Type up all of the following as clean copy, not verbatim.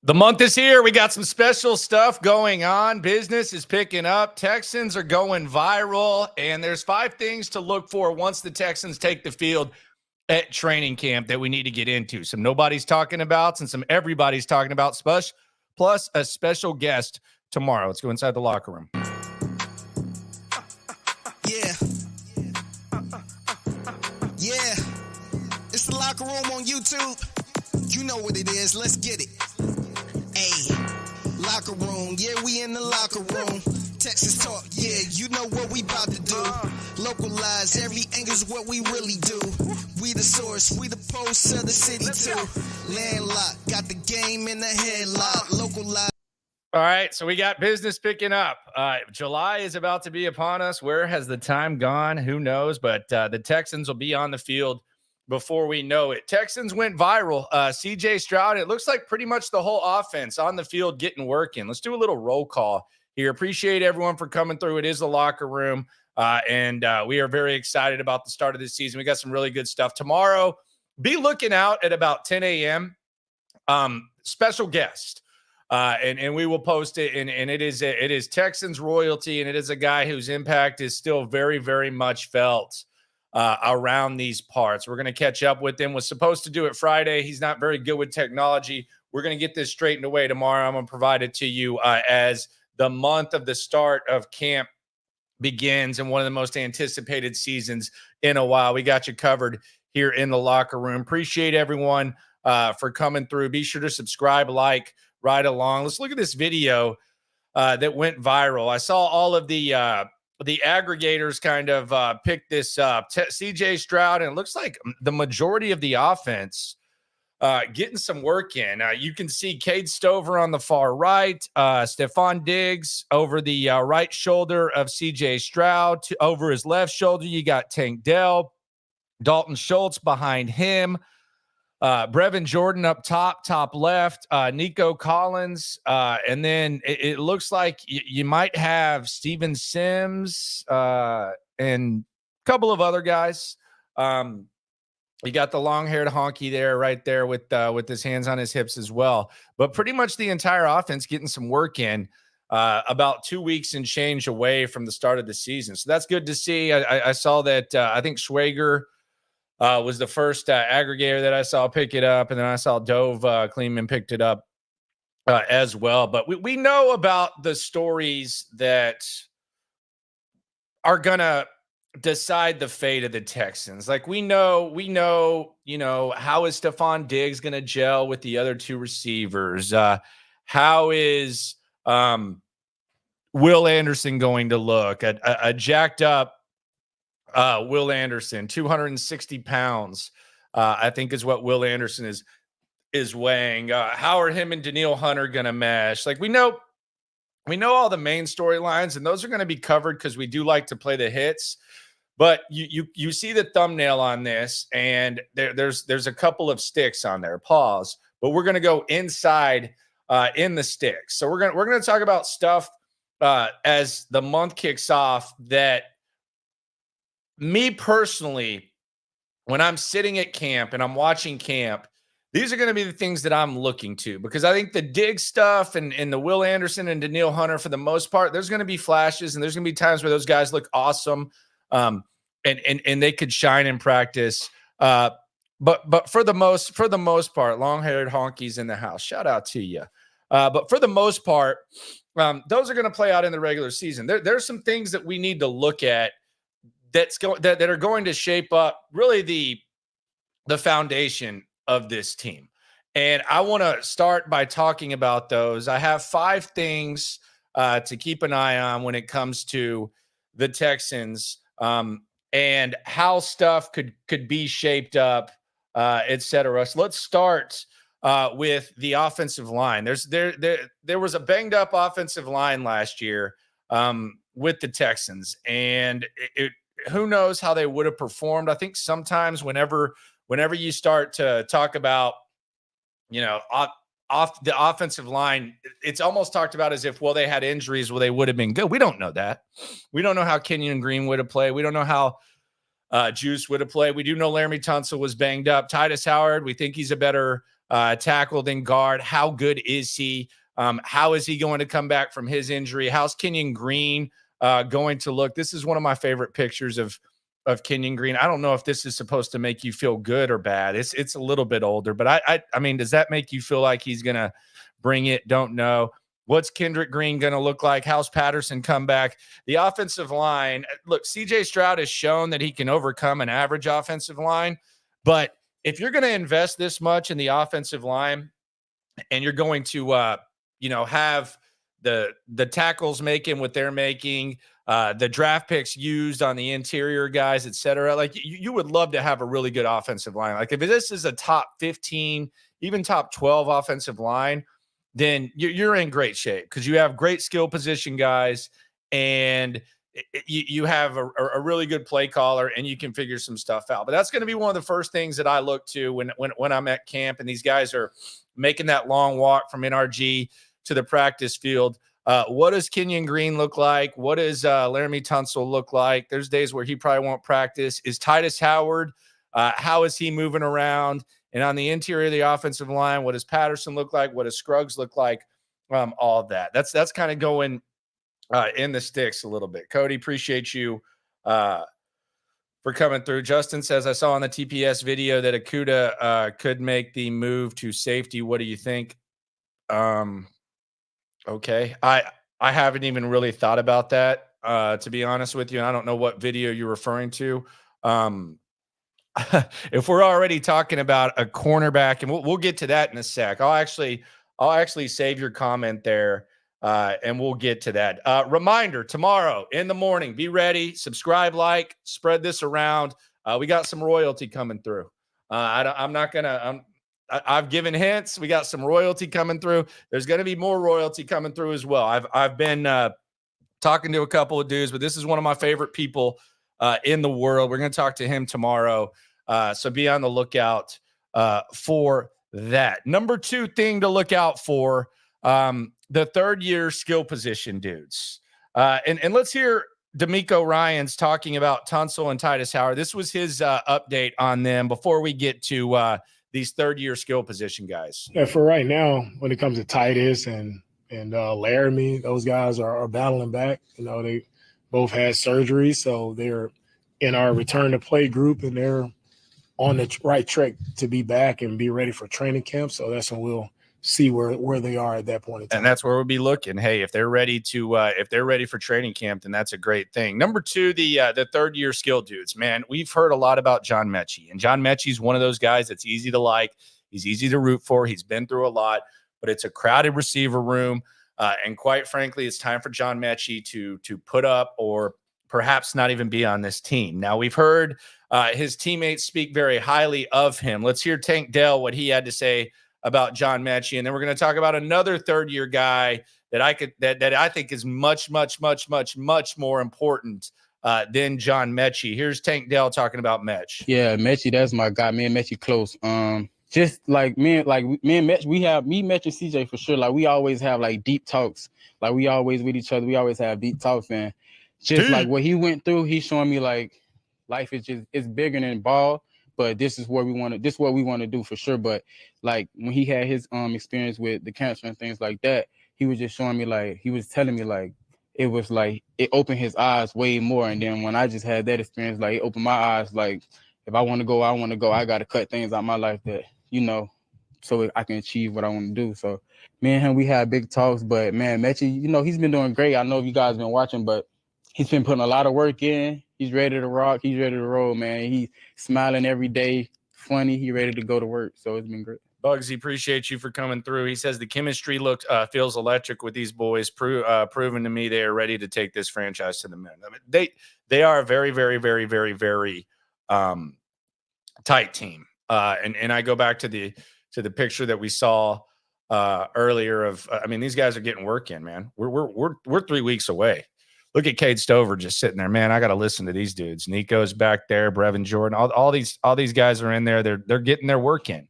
The month is here. We got some special stuff going on. Business is picking up. Texans are going viral. And there's 5 things to look for once the Texans take the field at training camp that we need to get into. Some nobody's talking about and some everybody's talking about, plus a special guest tomorrow. Let's go inside the locker room. Yeah. It's the locker room on YouTube. You know what it is. Let's get it. Hey, locker room, yeah, we in the locker room. Texas talk, yeah, you know what we about to do. Localize, every angle's what we really do. We the source, we the pulse of the city too. Landlocked, got the game in the headlock. Localize. All right, so we got business picking up. July is about to be upon us. Where has the time gone? Who knows? But the Texans will be on the field before we know it. Texans went viral. CJ Stroud, it looks like pretty much the whole offense on the field getting working. Let's do a little roll call here. Appreciate everyone for coming through. It is the locker room, and we are very excited about the start of this season. We got some really good stuff. Tomorrow, be looking out at about 10 a.m. Special guest. And we will post it, and it is Texans royalty, and it is a guy whose impact is still very, very much felt around these parts. We're going to catch up with him. Was supposed to do it Friday. He's not very good with technology. We're going to get this straightened away tomorrow. I'm going to provide it to you as the month of the start of camp begins and one of the most anticipated seasons in a while. We got you covered here in the locker room. Appreciate everyone for coming through. Be sure to subscribe, like, right along. Let's look at this video that went viral. I saw all of the aggregators kind of pick this up. CJ Stroud, and it looks like the majority of the offense getting some work in. You can see Cade Stover on the far right, Stefon Diggs over the right shoulder of CJ Stroud. Over his left shoulder, you got Tank Dell, Dalton Schultz behind him. Brevin Jordan up top left, Nico Collins, and then it looks like you might have Steven Sims and a couple of other guys. You got the long-haired honky there, right there with his hands on his hips as well. But pretty much the entire offense getting some work in about 2 weeks and change away from the start of the season. So that's good to see. I saw that I think Schwager was the first aggregator that I saw pick it up, and then I saw Dove Kleeman picked it up as well. But we know about the stories that are gonna decide the fate of the Texans. Like we know, how is Stefon Diggs gonna gel with the other 2 receivers? How is Will Anderson going to look? A jacked up Will Anderson, 260 pounds, I think is what Will Anderson is weighing. How are him and Danielle Hunter going to mesh? Like we know all the main storylines, and those are going to be covered because we do like to play the hits. But you see the thumbnail on this, and there's a couple of sticks on there. Pause. But we're going to go inside in the sticks. So we're going to talk about stuff as the month kicks off that. Me personally, when I'm sitting at camp and I'm watching camp, these are going to be the things that I'm looking to, because I think the Dig stuff and the Will Anderson and Danielle Hunter, for the most part, there's going to be flashes and there's going to be times where those guys look awesome and they could shine in practice. But for the most part, long-haired honkies in the house. Shout out to you. But for the most part, those are going to play out in the regular season. There's some things that we need to look at that are going to shape up really the foundation of this team. And I want to start by talking about those. I have 5 things to keep an eye on when it comes to the Texans and how stuff could be shaped up, et cetera. So let's start with the offensive line. There was a banged up offensive line last year with the Texans, and who knows how they would have performed. I think sometimes whenever you start to talk about, off the offensive line, it's almost talked about as if, well, they had injuries, well, they would have been good. We don't know that. We don't know how Kenyon Green would have played. We don't know how Juice would have played. We do know Laramie Tunsil was banged up. Titus Howard, we think he's a better tackle than guard. How good is he? How is he going to come back from his injury? How's Kenyon Green going to look? This is one of my favorite pictures of Kenyon Green. I don't know if this is supposed to make you feel good or bad. It's a little bit older, but I mean, does that make you feel like he's going to bring it? Don't know. What's Kendrick Green going to look like? How's Patterson come back? The offensive line, look, CJ Stroud has shown that he can overcome an average offensive line, but if you're going to invest this much in the offensive line and you're going to, have the tackles making what they're making, the draft picks used on the interior guys, et cetera, like you would love to have a really good offensive line. Like if this is a top 15, even top 12 offensive line, then you're in great shape because you have great skill position guys and you have a really good play caller and you can figure some stuff out. But that's going to be one of the first things that I look to when I'm at camp and these guys are making that long walk from NRG to the practice field. What does Kenyon Green look like? What does Laramie Tunsil look like? There's days where he probably won't practice. Is Titus Howard? How is he moving around? And on the interior of the offensive line, what does Patterson look like? What does Scruggs look like? All of that. That's kind of going in the sticks a little bit. Cody, appreciate you for coming through. Justin says, I saw on the TPS video that Akuda could make the move to safety. What do you think? Okay. I haven't even really thought about that, to be honest with you. I don't know what video you're referring to. If we're already talking about a cornerback, and we'll get to that in a sec. I'll actually save your comment there, and we'll get to that. Reminder, tomorrow in the morning, be ready, subscribe, like, spread this around. We got some royalty coming through. I've given hints. We got some royalty coming through. There's going to be more royalty coming through as well. I've been talking to a couple of dudes, but this is one of my favorite people in the world. We're going to talk to him tomorrow. So be on the lookout for that. Number 2 thing to look out for, the third-year skill position dudes. And let's hear D'Amico Ryans talking about Tunsil and Titus Howard. This was his update on them before we get to these third-year skill position guys. Yeah, for right now, when it comes to Titus and Laramie, those guys are battling back. They both had surgery, so they're in our return to play group, and they're on the right track to be back and be ready for training camp. So that's when we'll see where they are at that point in time. And that's where we'll be looking. Hey, if they're ready for training camp, then that's a great thing. Number 2, the third year skill dudes, man, we've heard a lot about John Mechie, and John Mechie's one of those guys that's easy to like. He's easy to root for. He's been through a lot, but it's a crowded receiver room. And quite frankly, it's time for John Mechie to put up or perhaps not even be on this team. Now, we've heard his teammates speak very highly of him. Let's hear Tank Dell, what he had to say about John Mechie, and then we're going to talk about another third-year guy that I think is much, much, much, much, much more important than John Mechie. Here's Tank Dell talking about Mech. Yeah, Mechie, that's my guy. Me and Mechie close. Just like me and Mech, Mech and CJ for sure. Like we always have like deep talks. Like we always with each other. We always have deep talks, and just like what he went through, he's showing me like life is it's bigger than ball. But this is what we want to do for sure. But like when he had his experience with the cancer and things like that, he was just showing me like he was telling me like it was like it opened his eyes way more. And then when I just had that experience, like it opened my eyes. Like if I want to go, I want to go. I got to cut things out of my life that so I can achieve what I want to do. So me and him, we had big talks. But man, Mechie, he's been doing great. I know you guys been watching, but he's been putting a lot of work in. He's ready to rock. He's ready to roll, man. He's smiling every day, funny. He's ready to go to work. So it's been great. Bugsy, appreciate you for coming through. He says the chemistry feels electric with these boys, proven to me they are ready to take this franchise to the moon. I mean, they are a very, very, very, very, very tight team. And I go back to the picture that we saw earlier of. These guys are getting work in, man. We're 3 weeks away. Look at Cade Stover just sitting there, man. I got to listen to these dudes. Nico's back there, Brevin Jordan, all these guys are in there. They're getting their work in,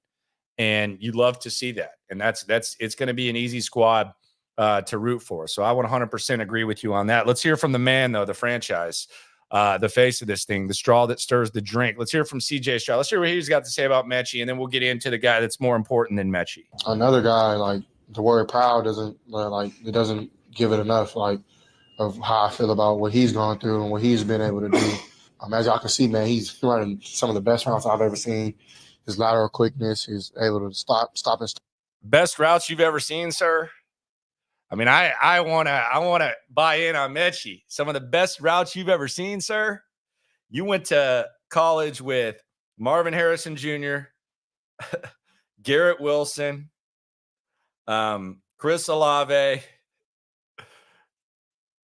and you love to see that. And it's going to be an easy squad to root for. So I would 100% agree with you on that. Let's hear from the man though, the franchise. the face of this thing, the straw that stirs the drink. Let's hear from CJ Stroud. Let's hear what he's got to say about Mechie, and then we'll get into the guy that's more important than Mechie. Another guy, like, the word proud doesn't give it enough, like, of how I feel about what he's gone through and what he's been able to do. As y'all can see, man, he's running some of the best routes I've ever seen. His lateral quickness, he's able to stop and start. Best routes you've ever seen, sir? I mean, I wanna buy in on Mechie. Some of the best routes you've ever seen, sir. You went to college with Marvin Harrison Jr., Garrett Wilson, Chris Olave,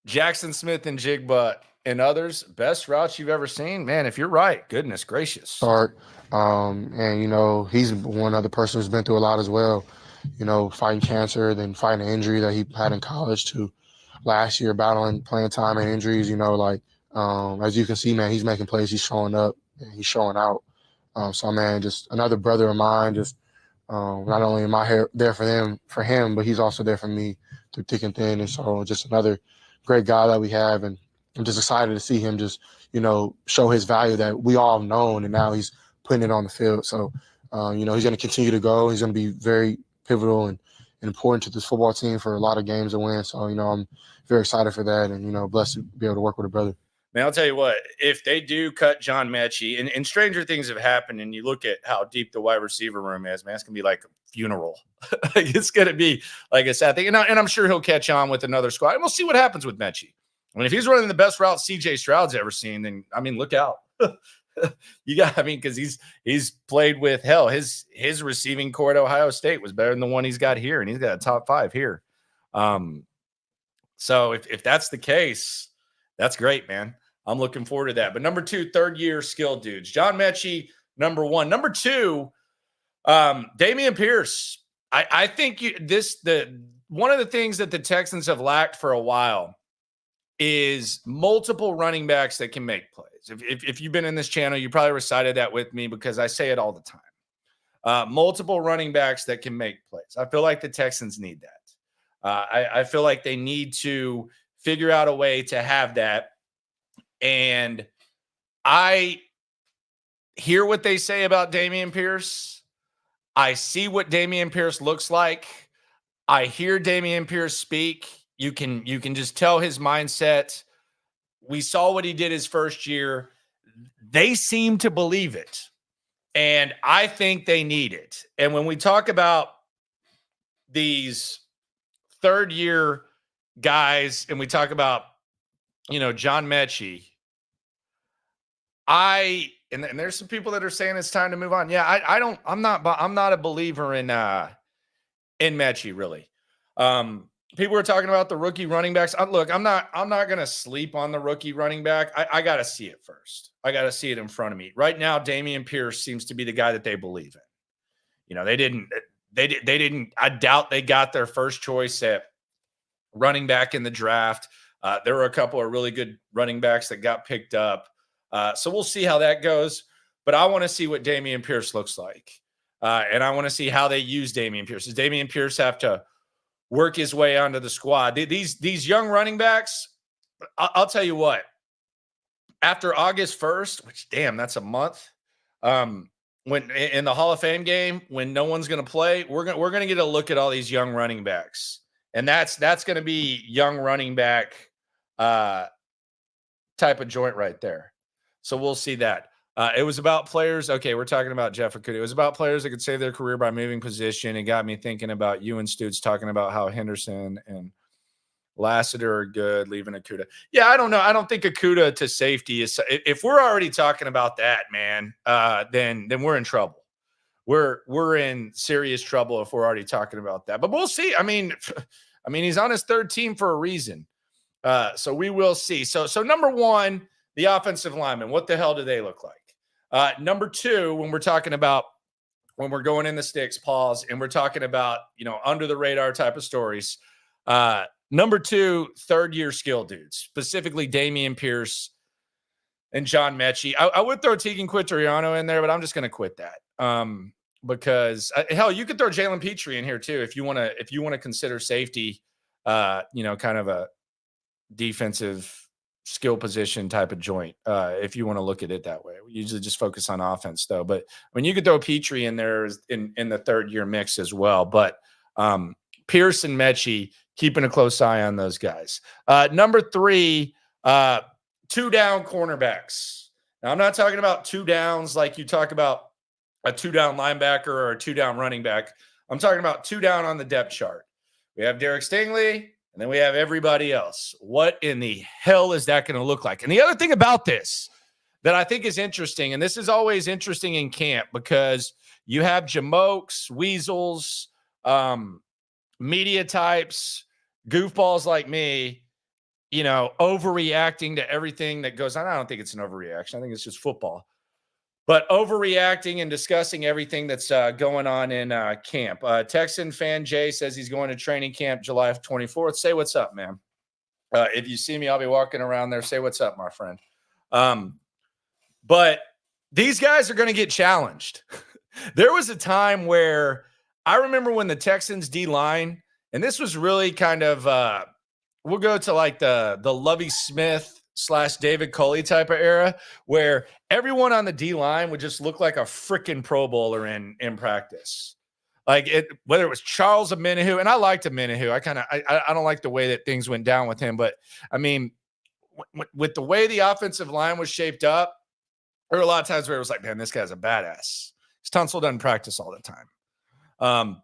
Jackson Smith and Jigba, and others. Best routes you've ever seen? Man, if you're right, goodness gracious. Start. And, he's one other person who's been through a lot as well. Fighting cancer, then fighting an injury that he had in college to last year, battling playing time and injuries. As you can see, man, he's making plays. He's showing up and he's showing out. So, man, just another brother of mine, just not only am I there for him, but he's also there for me through thick and thin. And so just another great guy that we have. And I'm just excited to see him just, show his value that we all have known, and now he's putting it on the field. So, he's going to continue to go. He's going to be very pivotal and important to this football team for a lot of games to win. So, I'm very excited for that and, blessed to be able to work with a brother. Man, I'll tell you what, if they do cut John Mechie, and stranger things have happened, and you look at how deep the wide receiver room is, man, it's going to be like a funeral. It's going to be like a sad thing. And I'm sure he'll catch on with another squad. And we'll see what happens with Mechie. I mean, if he's running the best route CJ Stroud's ever seen, then, look out. Because he's played with hell. His receiving core at Ohio State was better than the one he's got here, and he's got a top 5 here. So if that's the case, that's great, man. I'm looking forward to that. But number 2, third-year skill dudes. John Mechie, number 1. Number 2, Dameon Pierce. I think one of the things that the Texans have lacked for a while is multiple running backs that can make plays. If you've been in this channel, you probably recited that with me because I say it all the time. Multiple running backs that can make plays. I feel like the Texans need that. I feel like they need to figure out a way to have that. And I hear what they say about Dameon Pierce. I see what Dameon Pierce looks like. I hear Dameon Pierce speak. You can just tell his mindset. We saw what he did his first year. They seem to believe it. And I think they need it. And when we talk about these third-year guys and we talk about, John Mechie, and there's some people that are saying it's time to move on. Yeah, I'm not a believer in Mechie, really. People are talking about the rookie running backs. Look, I'm not going to sleep on the rookie running back. I got to see it first. I got to see it in front of me. Right now, Dameon Pierce seems to be the guy that they believe in. They didn't. I doubt they got their first choice at running back in the draft. There were a couple of really good running backs that got picked up. So we'll see how that goes. But I want to see what Dameon Pierce looks like. And I want to see how they use Dameon Pierce. Does Dameon Pierce have to work his way onto the squad? These young running backs, I'll tell you what, after August 1st, which, damn, that's a month, when in the Hall of Fame game, when no one's going to play, we're going to get a look at all these young running backs. And that's going to be young running back type of joint right there. So we'll see that. It was about players. Okay, we're talking about Jeff Okudah. It was about players that could save their career by moving position. It got me thinking about you and Stutes talking about how Henderson and Lassiter are good, leaving Okudah. Yeah, I don't know. I don't think Okudah to safety is. If we're already talking about that, man, then we're in trouble. We're in serious trouble if we're already talking about that. But we'll see. I mean, he's on his third team for a reason. So we will see. So number 1, the offensive linemen. What the hell do they look like? Number 2, when we're going in the sticks, pause, and we're talking about, under the radar type of stories. Number 2, third-year skill dudes, specifically Dameon Pierce and John Mechie. I would throw Tegan Quinteriano in there, but I'm just going to quit that. Because hell, you could throw Jalen Petrie in here too if you want to consider safety, kind of a defensive skill position type of joint, if you want to look at it that way. We usually just focus on offense, though. But when you could throw Petrie in there in the third-year mix as well. But Pierce and Mechie, keeping a close eye on those guys. Number 3, 2-down cornerbacks. Now, I'm not talking about 2 downs like you talk about a 2-down linebacker or a 2-down running back. I'm talking about 2 down on the depth chart. We have Derek Stingley, and then we have everybody else. What in the hell is that going to look like? And the other thing about this that I think is interesting, and this is always interesting in camp because you have jamokes, weasels, media types, goofballs like me, overreacting to everything that goes on. I don't think it's an overreaction. I think it's just football. But overreacting and discussing everything that's going on in camp. Texan fan Jay says he's going to training camp July 24th. Say what's up, man. If you see me, I'll be walking around there. Say what's up, my friend. But these guys are going to get challenged. There was a time where I remember when the Texans D-line, and this was really kind of we'll go to like the Lovie Smith / David Culley type of era where everyone on the D-line would just look like a freaking Pro Bowler in practice. Like whether it was Charles Omenihu, and I liked Omenihu. I don't like the way that things went down with him, but I mean, with the way the offensive line was shaped up, there were a lot of times where it was like, man, this guy's a badass. Tunsil doesn't practice all the time.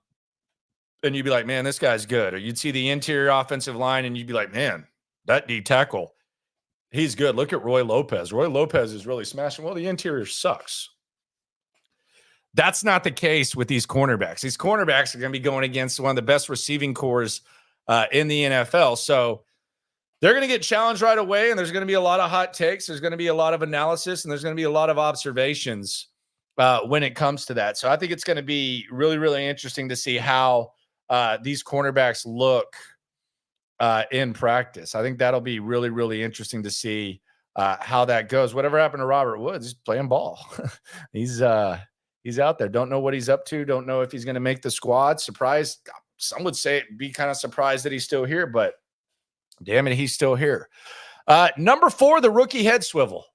And you'd be like, man, this guy's good. Or you'd see the interior offensive line and you'd be like, man, that D tackle, he's good. Look at Roy Lopez. Roy Lopez is really smashing. Well, the interior sucks. That's not the case with these cornerbacks. These cornerbacks are going to be going against one of the best receiving corps in the NFL. So they're going to get challenged right away, and there's going to be a lot of hot takes. There's going to be a lot of analysis, and there's going to be a lot of observations when it comes to that. So I think it's going to be really, really interesting to see how these cornerbacks look in practice. I think that'll be really, really interesting to see how that goes. Whatever happened to Robert Woods, he's playing ball. He's out there. Don't know what he's up to. Don't know if he's going to make the squad. Surprised. Some would say be kind of surprised that he's still here, but damn it, he's still here. Number 4, the rookie head swivel.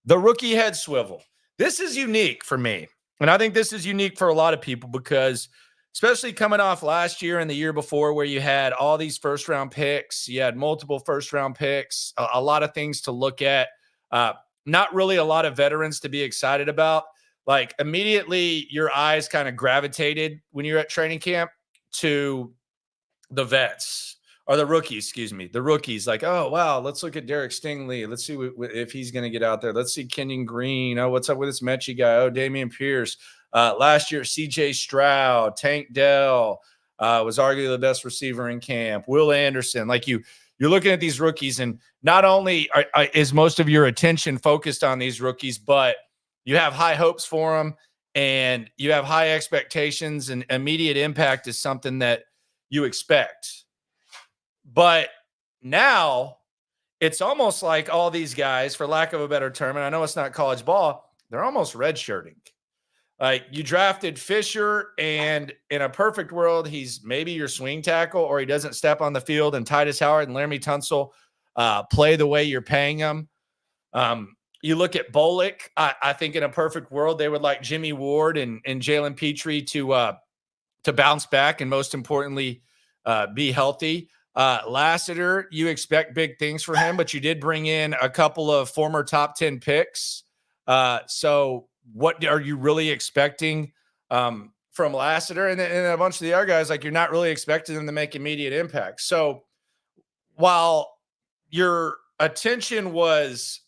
The rookie head swivel. This is unique for me. And I think this is unique for a lot of people because especially coming off last year and the year before where you had all these first-round picks, you had multiple first-round picks, a lot of things to look at, not really a lot of veterans to be excited about. Like immediately your eyes kind of gravitated when you're at training camp to the vets or the rookies, the rookies. Like, oh, wow, let's look at Derek Stingley. Let's see if he's going to get out there. Let's see Kenyon Green. Oh, what's up with this Mechie guy? Oh, Dameon Pierce. Last year, CJ Stroud, Tank Dell was arguably the best receiver in camp. Will Anderson. Like you're looking at these rookies, and not only is most of your attention focused on these rookies, but you have high hopes for them and you have high expectations, and immediate impact is something that you expect. But now it's almost like all these guys, for lack of a better term, and I know it's not college ball, they're almost redshirting. Like you drafted Fisher, and in a perfect world, he's maybe your swing tackle, or he doesn't step on the field, and Titus Howard and Laramie Tunsil play the way you're paying them. You look at Bolick. I think in a perfect world, they would like Jimmy Ward and Jalen Petrie to bounce back and most importantly, be healthy. Lassiter, you expect big things for him, but you did bring in a couple of former top 10 picks. So what are you really expecting from Lassiter? And a bunch of the other guys, like you're not really expecting them to make immediate impact. So while your attention was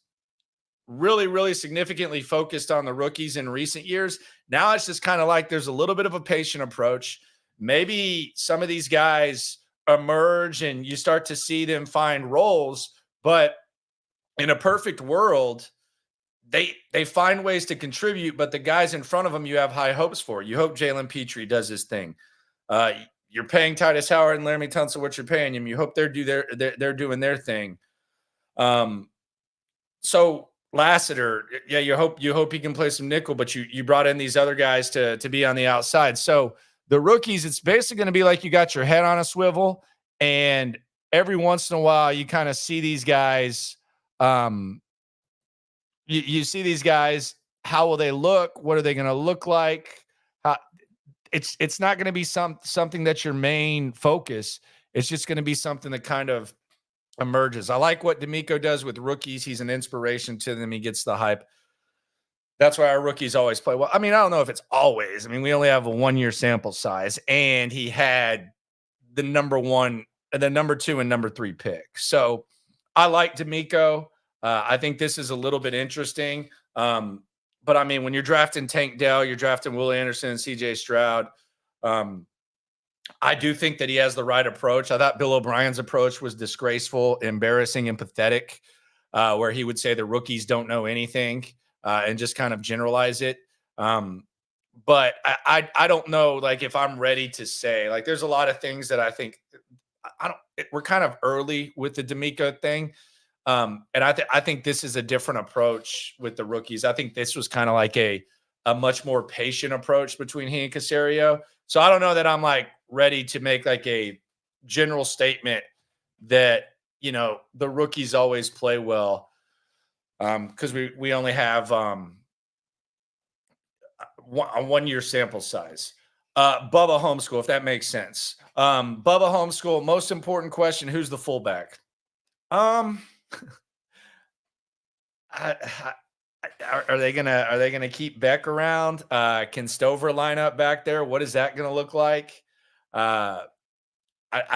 really, really significantly focused on the rookies in recent years, now it's just kind of like there's a little bit of a patient approach. Maybe some of these guys emerge and you start to see them find roles, but in a perfect world, they find ways to contribute, but the guys in front of them you have high hopes for. You hope Jalen Petrie does his thing. You're paying Titus Howard and Laramie Tunsil what you're paying him. You hope they're doing their thing. So Lassiter, yeah, you hope he can play some nickel, but you brought in these other guys to be on the outside. So the rookies, it's basically going to be like you got your head on a swivel, and every once in a while you kind of see these guys You see these guys, how will they look? What are they going to look like? How, it's not going to be something that's your main focus. It's just going to be something that kind of emerges. I like what D'Amico does with rookies. He's an inspiration to them. He gets the hype. That's why our rookies always play well. I mean, I don't know if it's always. I mean, we only have a 1-year sample size, and he had the number 2, and number 3 pick. So I like D'Amico. I think this is a little bit interesting. But I mean, when you're drafting Tank Dell, you're drafting Will Anderson and CJ Stroud. I do think that he has the right approach. I thought Bill O'Brien's approach was disgraceful, embarrassing, and pathetic, where he would say the rookies don't know anything and just kind of generalize it. But I don't know, like, if I'm ready to say, like, there's a lot of things that I think we're kind of early with the D'Amico thing. And I think this is a different approach with the rookies. I think this was kind of like a much more patient approach between he and Caserio. So I don't know that I'm like ready to make like a general statement that, the rookies always play well. Because we only have a 1-year sample size. Bubba Homeschool, if that makes sense. Bubba Homeschool, most important question: who's the fullback? Are they gonna keep Beck around? Can Stover line up back there? What is that gonna look like? I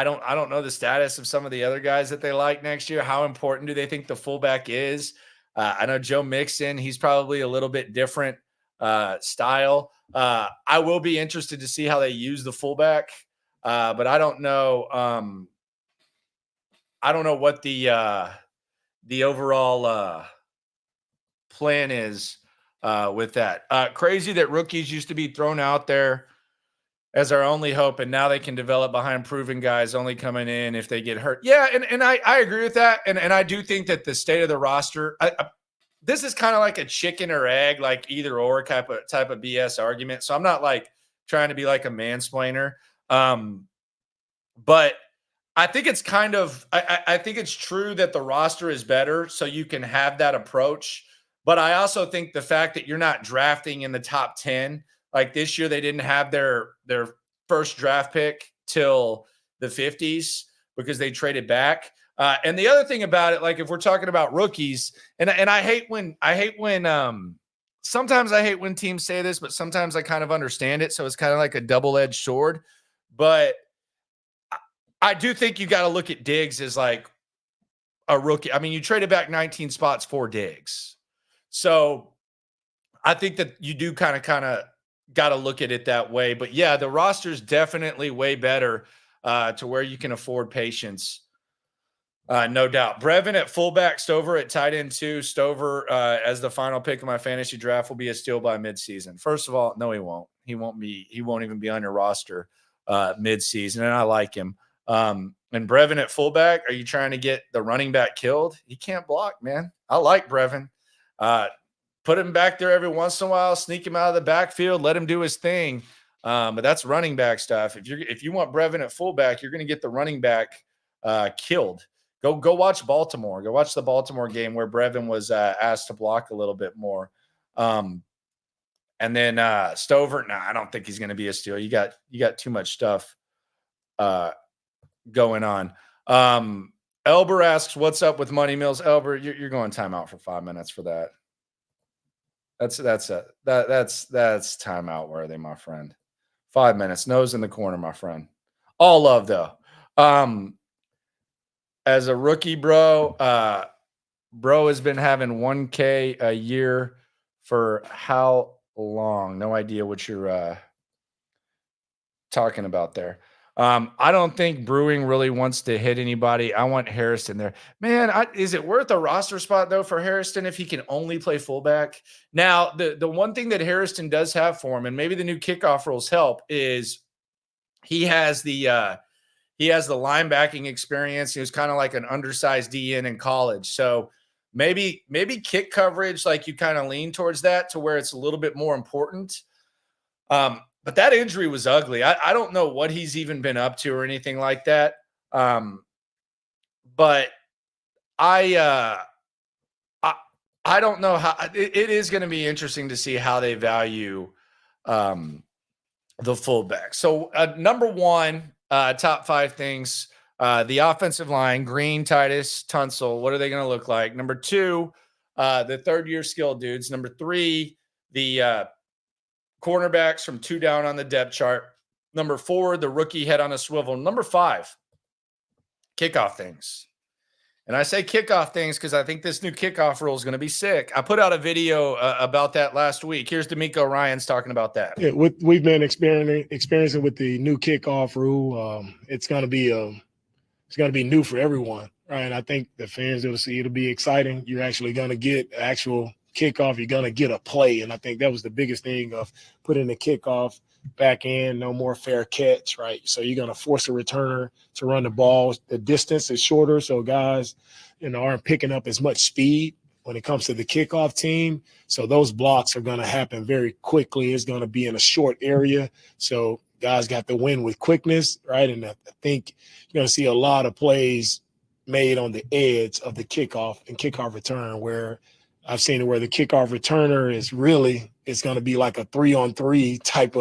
don't know the status of some of the other guys that they like next year. How important do they think the fullback is? I know Joe Mixon, he's probably a little bit different style. I will be interested to see how they use the fullback, but I don't know. I don't know what the overall plan is with that. Crazy that rookies used to be thrown out there as our only hope, and now they can develop behind proven guys only coming in if they get hurt. Yeah, and I agree with that, and I do think that the state of the roster, this is kind of like a chicken or egg, like either or type of BS argument. So I'm not like trying to be like a mansplainer, but I think it's kind of I think it's true that the roster is better, so you can have that approach. But I also think the fact that you're not drafting in the top 10. Like this year, they didn't have their first draft pick till the 50s because they traded back. And the other thing about it, like if we're talking about rookies, and I hate when sometimes I hate when teams say this, but sometimes I kind of understand it. So it's kind of like a double-edged sword. But I do think you got to look at Diggs as like a rookie. I mean, you traded back 19 spots for Diggs. So I think that you do kind of got to look at it that way. But yeah, the roster is definitely way better to where you can afford patience. No doubt. Brevin at fullback, Stover at tight end 2. Stover as the final pick of my fantasy draft will be a steal by midseason. First of all, no, he won't. He won't even be on your roster midseason, and I like him. And Brevin at fullback, are you trying to get the running back killed? He can't block, man. I like Brevin. Put him back there every once in a while, sneak him out of the backfield, let him do his thing. But that's running back stuff. If you want Brevin at fullback, you're going to get the running back killed. Go watch Baltimore. Go watch the Baltimore game where Brevin was asked to block a little bit more. And then Stover, I don't think he's going to be a steal. You got too much stuff going on. Elber asks, "What's up with Money Mills?" Elber, you're going timeout for 5 minutes for that. That's timeout worthy, my friend. 5 minutes, nose in the corner, my friend. All love though. As a rookie, bro has been having 1K a year for how long? No idea what you're talking about there. I don't think Brewing really wants to hit anybody. I want Harrison there. Man, is it worth a roster spot, though, for Harrison if he can only play fullback? Now, the one thing that Harrison does have for him, and maybe the new kickoff rules help, is he has the linebacking experience. He was kind of like an undersized DN in college. So maybe kick coverage, like you kind of lean towards that to where it's a little bit more important. But that injury was ugly. I don't know what he's even been up to or anything like that. But I I don't know how it is going to be interesting to see how they value the fullback. So number one, top 5 things, the offensive line, Green, Titus, Tunsil. What are they going to look like? Number 2, the third-year skill dudes. Number 3, the cornerbacks from 2 down on the depth chart. Number 4, the rookie head on a swivel. Number 5, kickoff things. And I say kickoff things because I think this new kickoff rule is going to be sick. I put out a video about that last week. Here's D'Amico Ryans talking about that. Yeah, we've been experiencing with the new kickoff rule. It's going to be new for everyone, right? And I think the fans will see it'll be exciting. You're actually going to get actual kickoff. You're going to get a play, and I think that was the biggest thing of putting the kickoff back in. No more fair catch, right? So you're going to force a returner to run the ball. The distance is shorter, so guys, aren't picking up as much speed when it comes to the kickoff team. So those blocks are going to happen very quickly. It's going to be in a short area, so guys got to win with quickness, right? And I think you're going to see a lot of plays made on the edge of the kickoff and kickoff return, where I've seen it where the kickoff returner it's going to be like a 3-on-3 type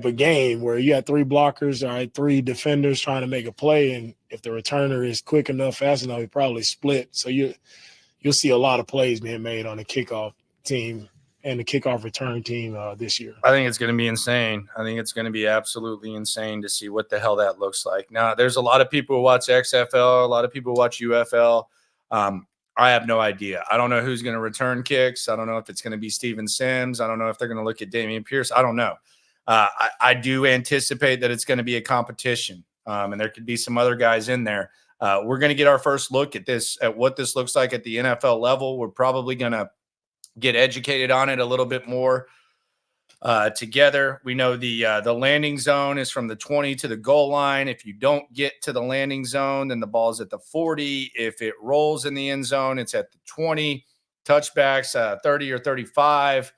of game where you have 3 blockers, all right, 3 defenders trying to make a play, and if the returner is quick enough, fast enough, he probably split. So you'll see a lot of plays being made on the kickoff team and the kickoff return team this year. I think it's going to be insane. I think it's going to be absolutely insane to see what the hell that looks like. Now, there's a lot of people who watch XFL, a lot of people who watch UFL. I have no idea. I don't know who's going to return kicks. I don't know if it's going to be Steven Sims. I don't know if they're going to look at Dameon Pierce. I don't know. I do anticipate that it's going to be a competition, and there could be some other guys in there. We're going to get our first look at what this looks like at the NFL level. We're probably going to get educated on it a little bit more together. We know the landing zone is from the 20 to the goal line. If you don't get to the landing zone, then the ball's at the 40. If it rolls in the end zone, it's at the 20. Touchbacks, 30 or 35.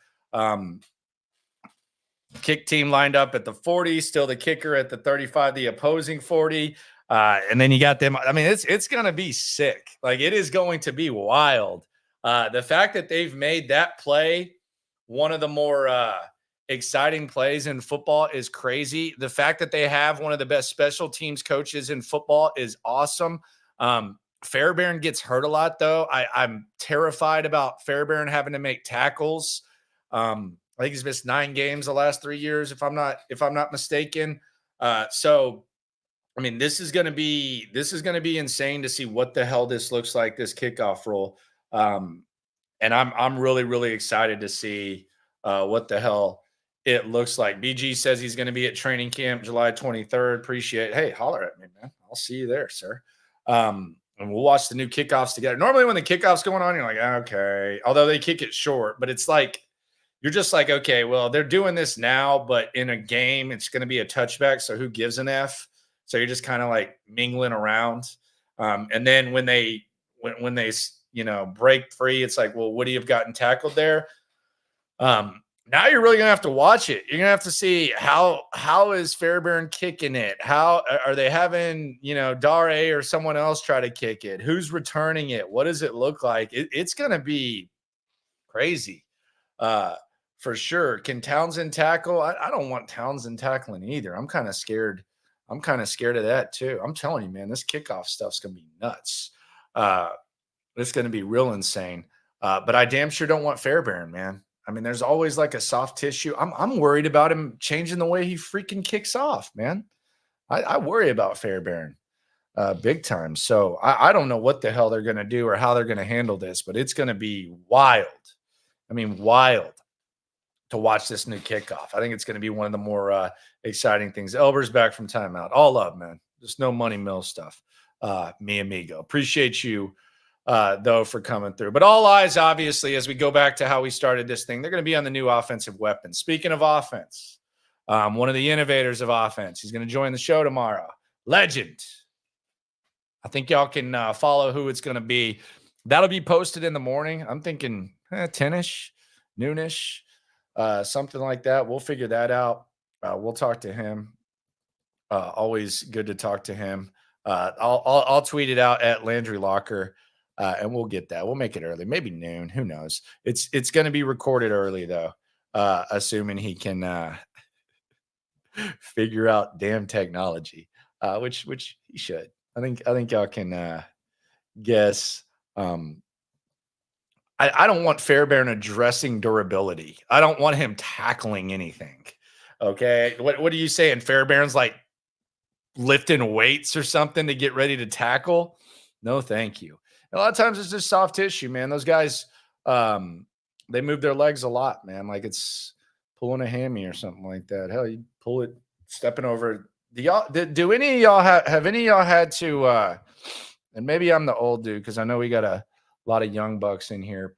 Kick team lined up at the 40, still the kicker at the 35, the opposing 40. And then you got them. I mean, it's going to be sick. Like, it is going to be wild. The fact that they've made that play one of the more exciting plays in football is crazy. The fact that they have one of the best special teams coaches in football is awesome. Fairbairn gets hurt a lot, though. I'm terrified about Fairbairn having to make tackles. I think he's missed 9 games the last 3 years, if I'm not mistaken. So, I mean, this is going to be insane to see what the hell this looks like, this kickoff rule. And I'm really, really excited to see what the hell it looks like. BG says he's going to be at training camp July 23rd. Appreciate it. Hey, holler at me, man. I'll see you there, sir. And we'll watch the new kickoffs together. Normally when the kickoff's going on, you're like, okay. Although they kick it short, but it's like, you're just like, okay, well, they're doing this now, but in a game, it's going to be a touchback. So who gives an F? So you're just kind of like mingling around. And then when they break free, it's like, well, would he have gotten tackled there? Now you're really going to have to watch it. You're going to have to see how is Fairbairn kicking it? How are they having, Dare or someone else try to kick it? Who's returning it? What does it look like? It's going to be crazy for sure. Can Townsend tackle? I don't want Townsend tackling either. I'm kind of scared. I'm kind of scared of that too. I'm telling you, man, this kickoff stuff's going to be nuts. It's going to be real insane. But I damn sure don't want Fairbairn, man. I mean, there's always like a soft tissue. I'm worried about him changing the way he freaking kicks off, man. I worry about Fairbairn big time. So I don't know what the hell they're going to do or how they're going to handle this, but it's going to be wild. I mean, wild to watch this new kickoff. I think it's going to be one of the more exciting things. Elber's back from timeout. All love, man. Just no money mill stuff. Mi amigo. Appreciate you. Though, for coming through. But all eyes, obviously, as we go back to how we started this thing, they're going to be on the new offensive weapons. Speaking of offense, one of the innovators of offense, he's going to join the show tomorrow. Legend. I think y'all can follow who it's going to be. That'll be posted in the morning. I'm thinking 10-ish, noonish, something like that. We'll figure that out. We'll talk to him. Always good to talk to him. I'll tweet it out at Landry Locker. And we'll get that. We'll make it early, maybe noon. Who knows? It's going to be recorded early though, assuming he can figure out damn technology, which he should. I think y'all can guess. I don't want Fairbairn addressing durability. I don't want him tackling anything. Okay, what are you saying? Fairbairn's like lifting weights or something to get ready to tackle? No, thank you. A lot of times it's just soft tissue, man. Those guys, they move their legs a lot, man. Like it's pulling a hammy or something like that. Hell, you pull it, stepping over. Do any of y'all have any of y'all had to? And maybe I'm the old dude because I know we got a lot of young bucks in here.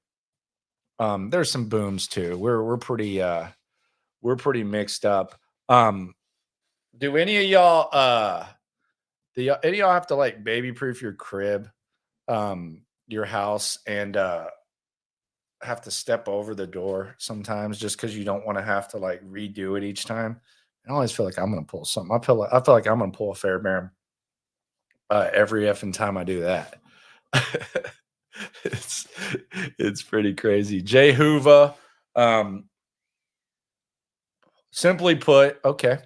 There's some booms too. We're pretty mixed up. Do any of y'all any of y'all have to like baby proof your crib, your house, and have to step over the door sometimes just because you don't want to have to like redo it each time? I always feel like I'm gonna pull something. I feel like I'm gonna pull a Fairbairn every effing time I do that. it's pretty crazy. Jay Hoover, simply put, okay.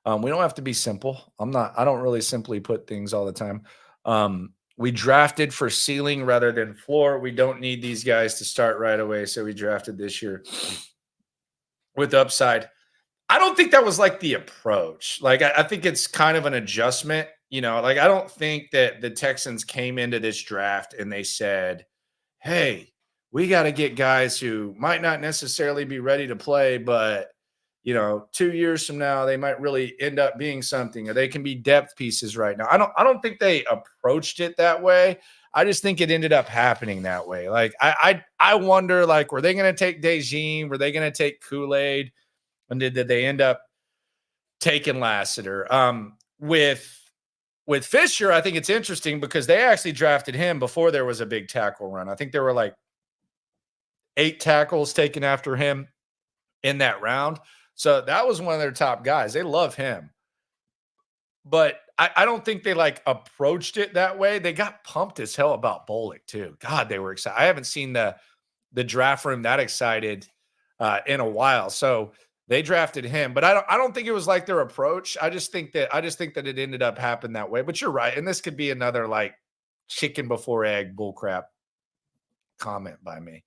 We don't have to be simple. I don't really simply put things all the time. We drafted for ceiling rather than floor. We don't need these guys to start right away. So we drafted this year with upside. I don't think that was like the approach. Like, I think it's kind of an adjustment, like I don't think that the Texans came into this draft and they said, hey, we got to get guys who might not necessarily be ready to play, but 2 years from now, they might really end up being something, or they can be depth pieces right now. I don't think they approached it that way. I just think it ended up happening that way. Like, I wonder, like, were they going to take Dejin? Were they going to take Kool-Aid? And did they end up taking Lassiter? With Fisher, I think it's interesting because they actually drafted him before there was a big tackle run. I think there were like 8 tackles taken after him in that round. So that was one of their top guys. They love him. But I don't think they like approached it that way. They got pumped as hell about Bullock too. God, they were excited. I haven't seen the draft room that excited in a while. So they drafted him, but I don't think it was like their approach. I just think that it ended up happening that way. But you're right. And this could be another like chicken before egg bullcrap comment by me.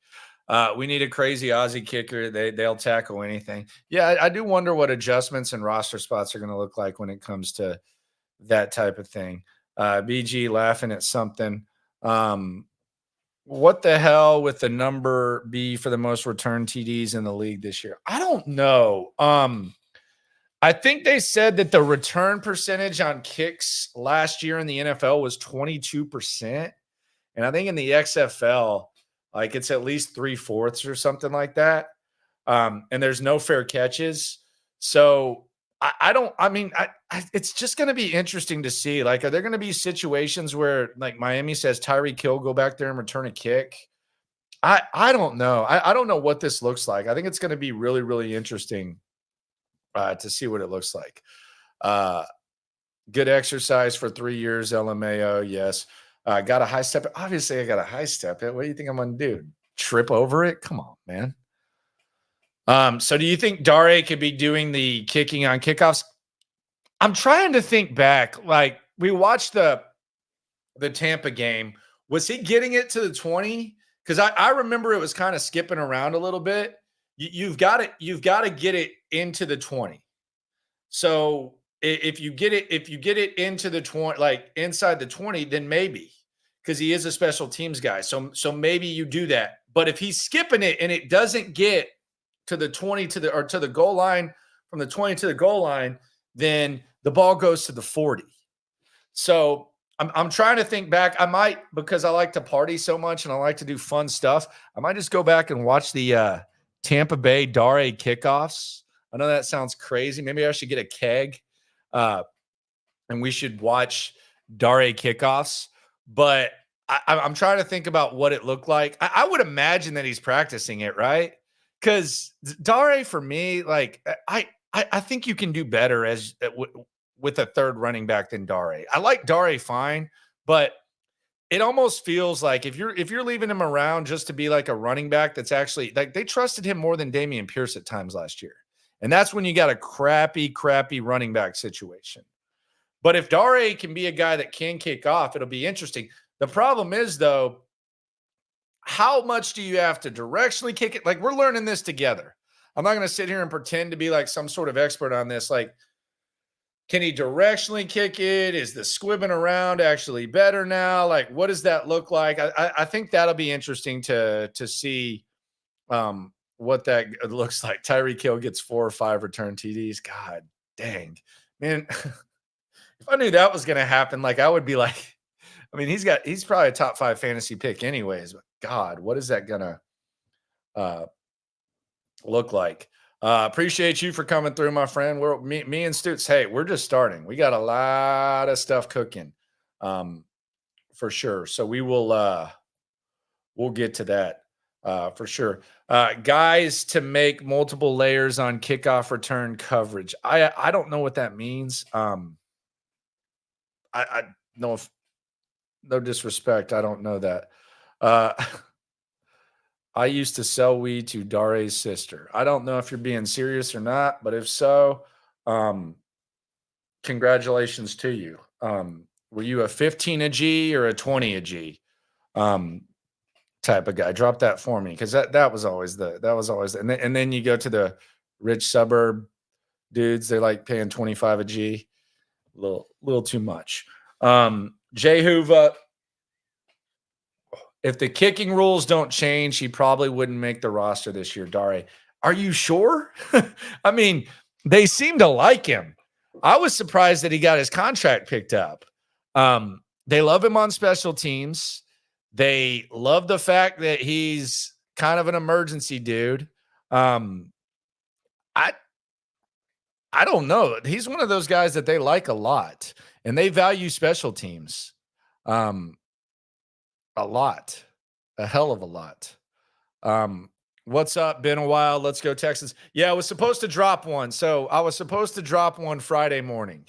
We need a crazy Aussie kicker. They'll tackle anything. Yeah, I do wonder what adjustments and roster spots are going to look like when it comes to that type of thing. BG laughing at something. What the hell with the number B for the most return TDs in the league this year? I don't know. I think they said that the return percentage on kicks last year in the NFL was 22%. And I think in the XFL, like it's at least 3/4 or something like that. And there's no fair catches. So it's just going to be interesting to see. Like, are there going to be situations where like Miami says Tyreek Hill go back there and return a kick? I don't know. I don't know what this looks like. I think it's going to be really, really interesting to see what it looks like. Good exercise for 3 years, LMAO. Yes. Got a high step. Obviously, I got a high step. What do you think I'm going to do? Trip over it? Come on, man. So do you think Dare could be doing the kicking on kickoffs? I'm trying to think back. Like, we watched the Tampa game. Was he getting it to the 20? Because I remember it was kind of skipping around a little bit. You've got to get it into the 20. So if you get it into the 20, like inside the 20, then maybe, because he is a special teams guy. So maybe you do that. But if he's skipping it and it doesn't get to the 20 to the goal line, from the 20 to the goal line, then the ball goes to the 40. So I'm trying to think back. I might, because I like to party so much and I like to do fun stuff, I might just go back and watch the Tampa Bay Dare kickoffs. I know that sounds crazy. Maybe I should get a keg and we should watch Dare kickoffs. But I'm trying to think about what it looked like. I would imagine that he's practicing it, right? Because Dare, for me, like I think you can do better with a third running back than Dare. I like Dare fine, but it almost feels like if you're leaving him around just to be like a running back, that's actually like they trusted him more than Damian Pierce at times last year. And that's when you got a crappy running back situation. But if Dare can be a guy that can kick off, it'll be interesting. The problem is, though, how much do you have to directionally kick it? Like, we're learning this together. I'm not going to sit here and pretend to be like some sort of expert on this. Like, can he directionally kick it? Is the squibbing around actually better now? Like, what does that look like? I think that'll be interesting to see what that looks like. Tyreek Hill gets 4 or 5 return TDs. God dang, man. If I knew that was going to happen, like I would be like, I mean, he's probably a top 5 fantasy pick anyways, but God, what is that going to look like? Appreciate you for coming through, my friend. Me and Stutz. Hey, we're just starting. We got a lot of stuff cooking, for sure. So we'll get to that, for sure. Guys to make multiple layers on kickoff return coverage. I don't know what that means. I know if no disrespect, I don't know that. I used to sell weed to Dare's sister. I don't know if you're being serious or not, but if so, congratulations to you. Were you a 15 a G or a 20 a G type of guy? Drop that for me, because that was always and then you go to the rich suburb dudes, they're like paying 25 a G. Little too much. Jay Hoover, if the kicking rules don't change, he probably wouldn't make the roster this year. Dare, are you sure? I mean, they seem to like him. I was surprised that he got his contract picked up. They love him on special teams. They love the fact that he's kind of an emergency dude. I don't know. He's one of those guys that they like a lot, and they value special teams. A lot, a hell of a lot. What's up? Been a while. Let's go Texans. Yeah, I was supposed to drop one. So I was supposed to drop one Friday morning,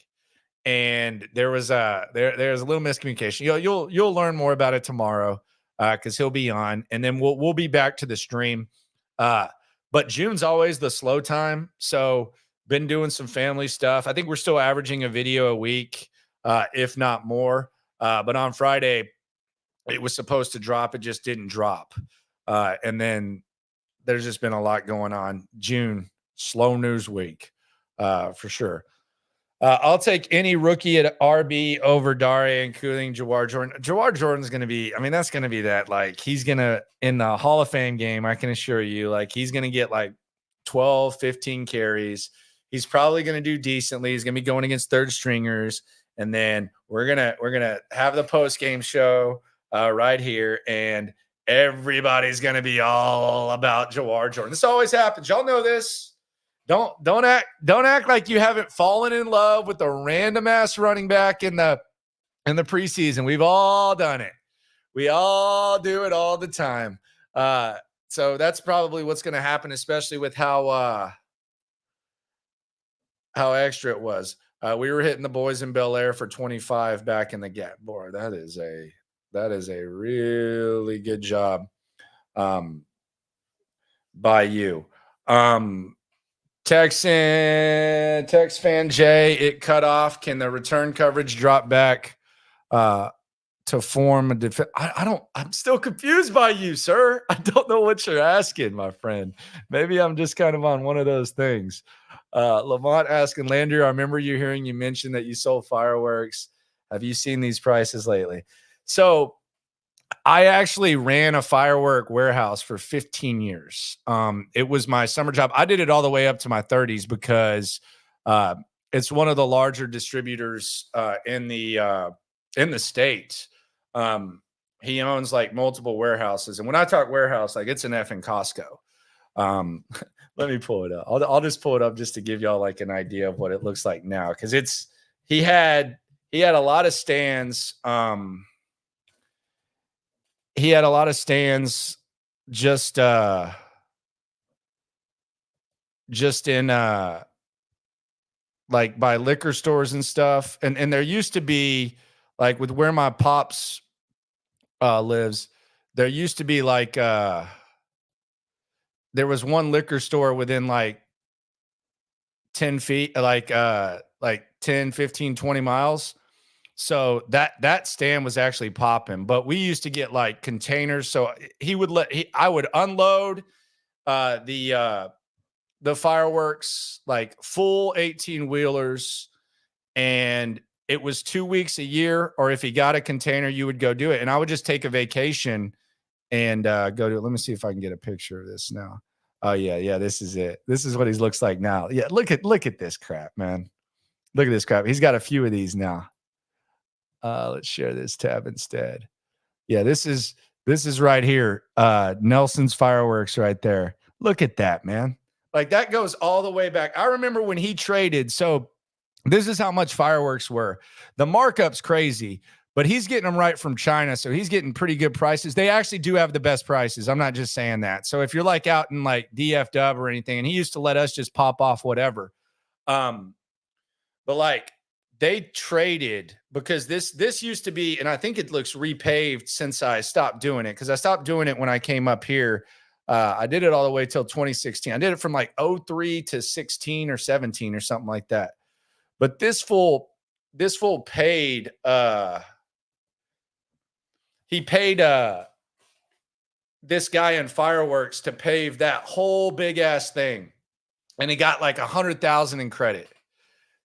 and there was there's a little miscommunication. You'll learn more about it tomorrow, because he'll be on, and then we'll be back to the stream. But June's always the slow time, so been doing some family stuff. I think we're still averaging a video a week, if not more. But on Friday, it was supposed to drop. It just didn't drop. And then there's just been a lot going on. June, slow news week, for sure. I'll take any rookie at RB over Dare, including Jawar Jordan. Jawar Jordan's going to be, I mean, that's going to be that. Like, he's going to, in the Hall of Fame game, I can assure you, like, he's going to get like 12, 15 carries. He's probably going to do decently. He's going to be going against third stringers. And then we're going to have the post-game show right here, and everybody's going to be all about Jawar Jordan. This always happens. Y'all know this. Don't act like you haven't fallen in love with a random ass running back in the preseason. We've all done it. We all do it all the time. So that's probably what's going to happen, especially with how extra it was. We were hitting the boys in Bel Air for 25 back in the gap. Boy, that is a really good job by you. Tex fan Jay, it cut off. Can the return coverage drop back to form a defense? I'm still confused by you, sir. I don't know what you're asking, my friend. Maybe I'm just kind of on one of those things. Lamont asking, Landry, I remember hearing you mention that you sold fireworks. Have you seen these prices lately? So I actually ran a firework warehouse for 15 years. It was my summer job. I did it all the way up to my 30s because it's one of the larger distributors in the state. He owns like multiple warehouses. And when I talk warehouse, like it's an effing Costco. Let me pull it up. I'll just pull it up just to give y'all like an idea of what it looks like now. Cause he had a lot of stands. He had a lot of stands just in like by liquor stores and stuff. And there used to be like with where my pops lives, there used to be like there was one liquor store within like 10 feet, like 10, 15, 20 miles. So that stand was actually popping, but we used to get like containers. So I would unload the fireworks, like full 18 wheelers, and it was 2 weeks a year. Or if he got a container, you would go do it. And I would just take a vacation and go to it. Let me see if I can get a picture of this now. Oh yeah. This is it. This is what he looks like now. Yeah. Look at this crap, man. Look at this crap. He's got a few of these now. Let's share this tab instead. Yeah, this is right here. Nelson's fireworks right there. Look at that, man. Like that goes all the way back. I remember when he traded. So this is how much fireworks were. The markup's crazy, but he's getting them right from China. So he's getting pretty good prices. They actually do have the best prices. I'm not just saying that. So if you're like out in like DF Dub or anything, and he used to let us just pop off whatever. But like they traded, because this used to be, and I think it looks repaved since I stopped doing it, because I stopped doing it when I came up here. I did it all the way till 2016. I did it from like 03 to 16 or 17 or something like that. But this fool paid he paid this guy in fireworks to pave that whole big ass thing, and he got like 100,000 in credit.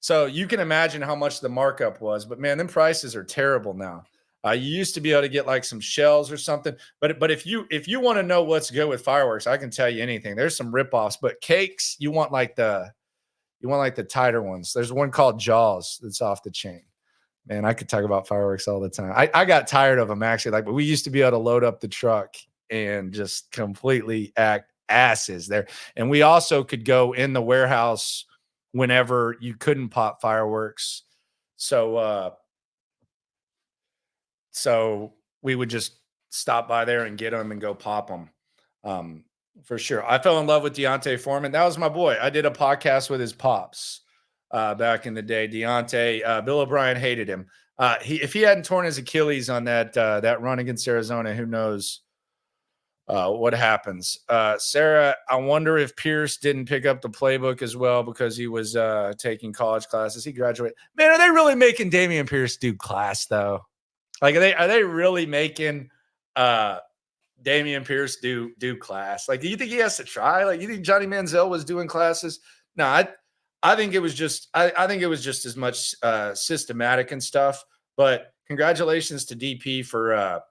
So you can imagine how much the markup was. But man, them prices are terrible now. You used to be able to get like some shells or something. But if you want to know what's good with fireworks, I can tell you anything. There's some ripoffs, but cakes, you want like the tighter ones. There's one called Jaws that's off the chain. Man, I could talk about fireworks all the time. I got tired of them actually. Like, but we used to be able to load up the truck and just completely act asses there. And we also could go in the warehouse whenever you couldn't pop fireworks. So we would just stop by there and get them and go pop them. For sure. I fell in love with Deontay Foreman. That was my boy. I did a podcast with his pops back in the day. Deontay, Bill O'Brien hated him. If he hadn't torn his Achilles on that run against Arizona, who knows what happens. Sarah, I wonder if Pierce didn't pick up the playbook as well because he was taking college classes. He graduated. Man, are they really making Dameon Pierce do class though? Like, are they really making Dameon Pierce do class? Like, do you think he has to try? Like, you think Johnny Manziel was doing classes? No, I think it was just I think it was just as much systematic and stuff. But congratulations to DP for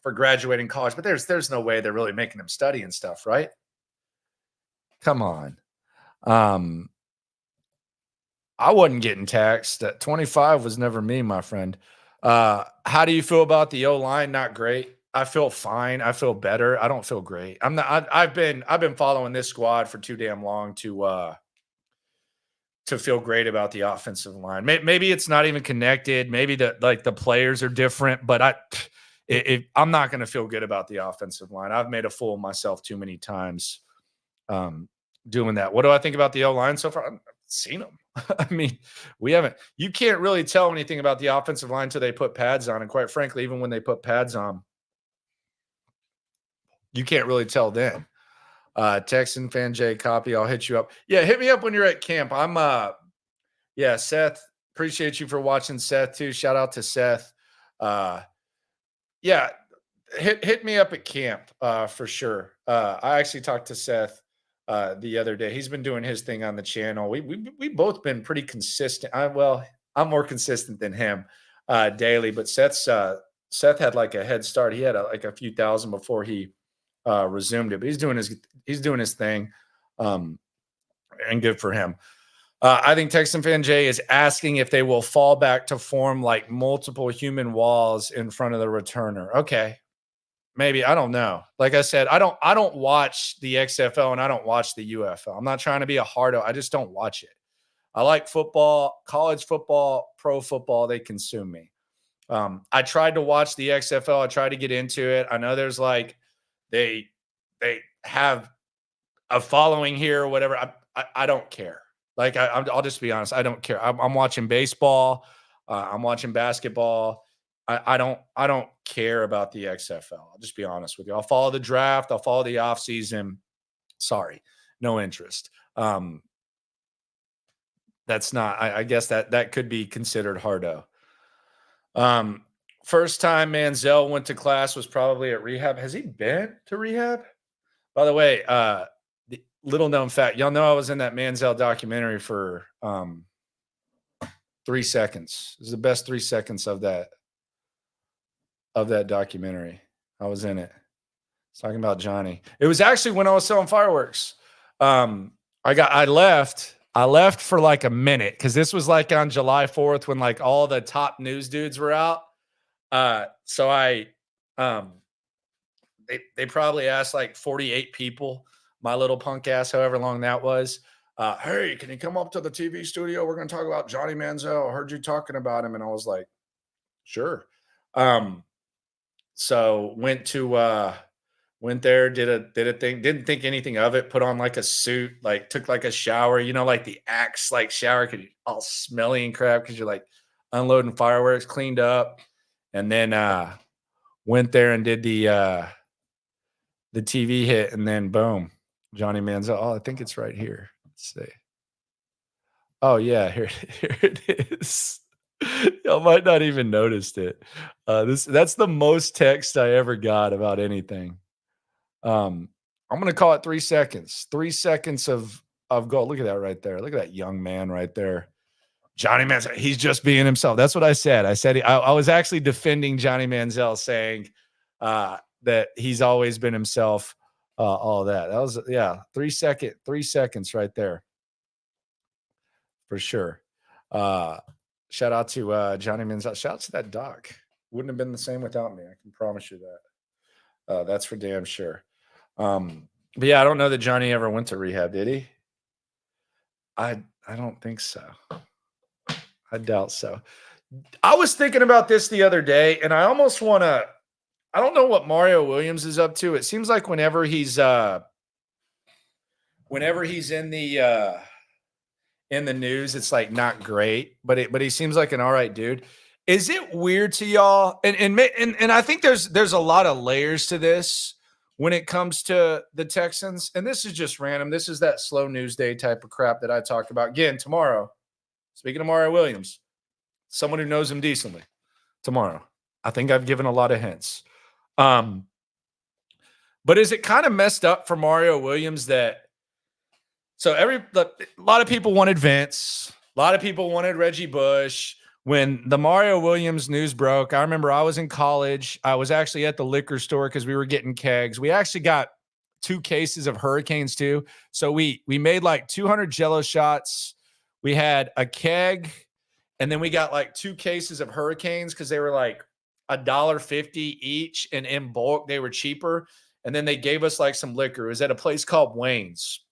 graduating college. But there's no way they're really making him study and stuff, right? Come on. I wasn't getting taxed. 25 was never me, my friend. How do you feel about the O-line? Not great. I feel fine. I feel better. I don't feel great. I've been following this squad for too damn long to feel great about the offensive line. Maybe it's not even connected. Maybe the players are different, but I'm not going to feel good about the offensive line. I've made a fool of myself too many times doing that. What do I think about the O-line so far? I've seen them. I mean, you can't really tell anything about the offensive line until they put pads on. And quite frankly, even when they put pads on, you can't really tell then. Texan fan J copy. I'll hit you up. Yeah, hit me up when you're at camp. Seth, appreciate you for watching. Seth too. Shout out to Seth. Hit me up at camp for sure. I actually talked to Seth the other day. He's been doing his thing on the channel. We both been pretty consistent. I'm more consistent than him daily, but Seth had like a head start. He had like a few thousand before he resumed it, but he's doing his thing, and good for him. I think Texan fan Jay is asking if they will fall back to form like multiple human walls in front of the returner. Okay, maybe. I don't know. Like I said, I don't watch the XFL and I don't watch the UFL. I'm not trying to be a hardo. I just don't watch it. I like football, college football, pro football. They consume me. I tried to watch the XFL. I tried to get into it. I know there's like they have a following here or whatever. I don't care. Like I'll just be honest. I don't care. I'm watching baseball. I'm watching basketball. I don't care about the XFL. I'll just be honest with you. I'll follow the draft. I'll follow the offseason. Sorry, no interest. That's not. I guess that could be considered hardo. First time Manziel went to class was probably at rehab. Has he been to rehab? By the way, the little known fact, y'all know I was in that Manziel documentary for 3 seconds. It was the best 3 seconds of that documentary. I was in it. It's talking about Johnny. It was actually when I was selling fireworks. I left for like a minute because this was like on July 4th when like all the top news dudes were out. So they probably asked like 48 people, my little punk ass, however long that was. Hey, can you come up to the TV studio? We're going to talk about Johnny Manziel. I heard you talking about him. And I was like, sure. So went there, did a thing, didn't think anything of it, put on like a suit, like took like a shower, like the Axe like shower, could all smelly and crap because you're like unloading fireworks, cleaned up, and then went there and did the TV hit, and then boom, Johnny Manziel. Oh, I think it's right here. Let's see. Oh yeah, here it is. Y'all might not even noticed it. That's the most text I ever got about anything. I'm gonna call it 3 seconds. 3 seconds of gold. Look at that right there. Look at that young man right there. Johnny Manziel. He's just being himself. That's what I said. I said I was actually defending Johnny Manziel, saying that he's always been himself. All that. That was 3 seconds right there. For sure. Shout out to Johnny Manziel. Shout out to that doc. Wouldn't have been the same without me. I can promise you that. That's for damn sure. But yeah, I don't know that Johnny ever went to rehab. Did he? I don't think so. I doubt so. I was thinking about this the other day, and I almost want to. I don't know what Mario Williams is up to. It seems like whenever he's in the news, it's like not great, but he seems like an all right dude. Is it weird to y'all? And I think there's a lot of layers to this when it comes to the Texans. And this is just random. This is that slow news day type of crap that I talked about again tomorrow. Speaking of Mario Williams, someone who knows him decently, tomorrow. I think I've given a lot of hints. But is it kind of messed up for Mario Williams that a lot of people wanted Vince, a lot of people wanted Reggie Bush. When the Mario Williams news broke, I remember I was in college. I was actually at the liquor store because we were getting kegs. We actually got 2 cases of Hurricanes too. So we made like 200 Jello shots. We had a keg, and then we got like 2 cases of Hurricanes because they were like $1.50 each, and in bulk they were cheaper. And then they gave us like some liquor. It was at a place called Wayne's.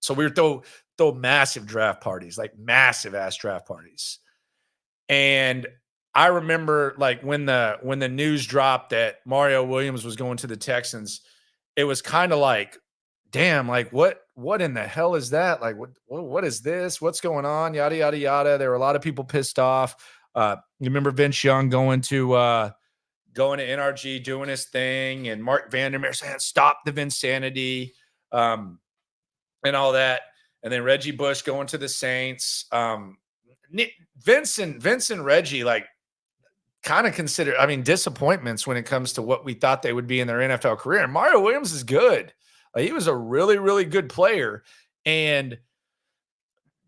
So we would throw massive draft parties, like massive ass draft parties. And I remember like when the news dropped that Mario Williams was going to the Texans, it was kind of like, damn, like what in the hell is that? Like what is this? What's going on? Yada yada yada. There were a lot of people pissed off. You remember Vince Young going to NRG, doing his thing, and Mark Vandermeer saying stop the Vinsanity, and all that. And then Reggie Bush going to the Saints. Vince and Reggie, like, kind of consider, disappointments when it comes to what we thought they would be in their NFL career. And Mario Williams is good. Like, he was a really, really good player. And